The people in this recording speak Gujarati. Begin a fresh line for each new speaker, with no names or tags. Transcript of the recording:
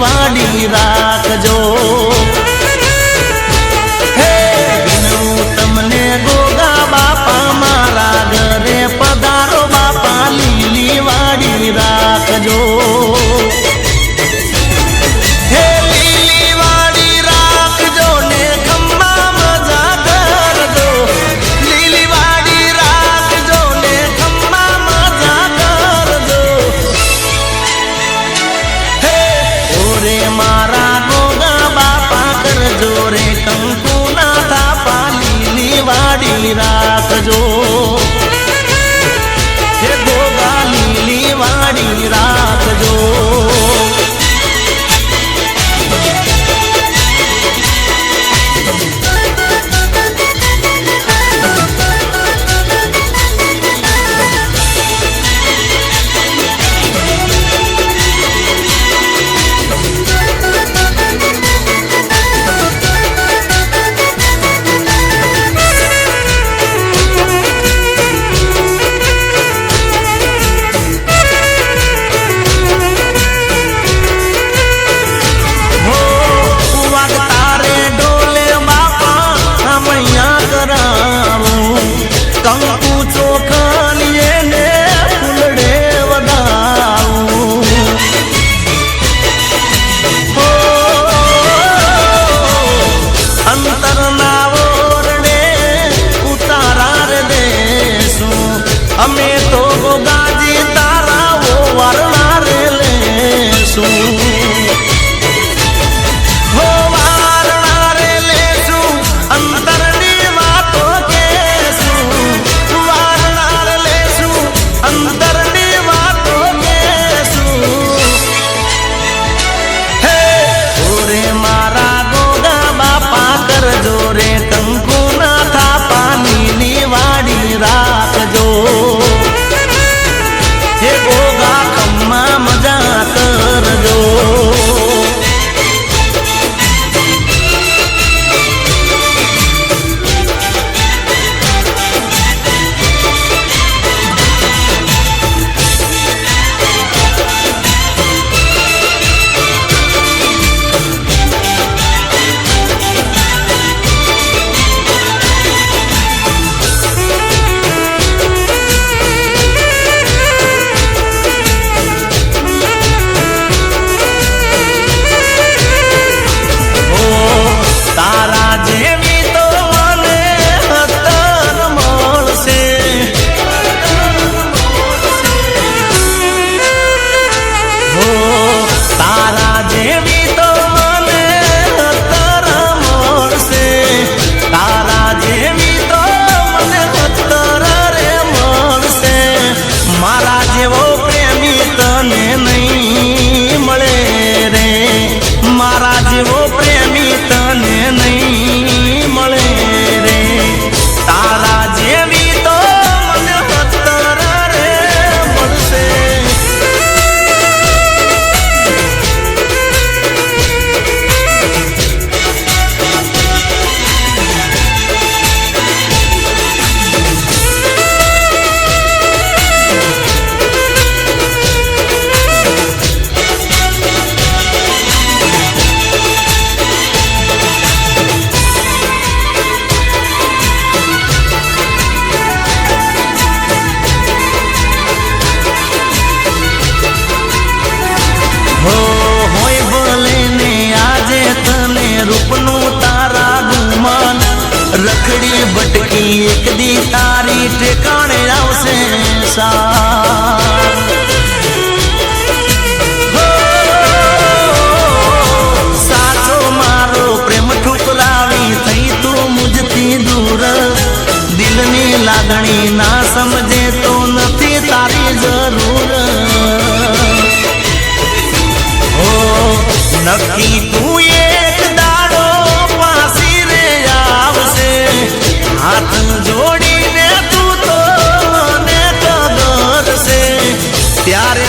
વાડી રાખજો હે વિનવું તમને ગોગા બાપા મારા ઘરે પધારો બાપા લીલી વાડી રાખજો હે લીલી વાડી રાખજો ને ખમ્મા મજા કરજો લીલી વાડી રાખજો ને ખમ્મા મજા કરજો હે ઓરે મારા ગોગા બાપા કરજો રે કંકુ ના થાપા લીલી વાડી રાખજો હે ગોગા લીલી વાડી રાખજો અમે તો ગોગાજી તારાઓ વારણા રે લેશું હો વારણા રે લેશું અંતરની વાતો કેશું વારણા રે લેશું અંતરની વાતો કેશું હે ઓરે મારા ગોગા બાપા કરજો રે કંકુ ના થાપા લીલી વાડી રાખજો હે ગોગા ખમ્મા મજા કરજો રખડી ભટકી એક દી તારી ઠેકાણે આવશે સાચો મારો પ્રેમ ઠુકરાવી થઈ તું મુજથી દૂર દિલની લાગણી ના સમજે તો નથી તારી જરૂર હો નક્કી તું એક દાડો પાસી રે આવશે હાથ જોડીને તું તો મને કદર છે ત્યારે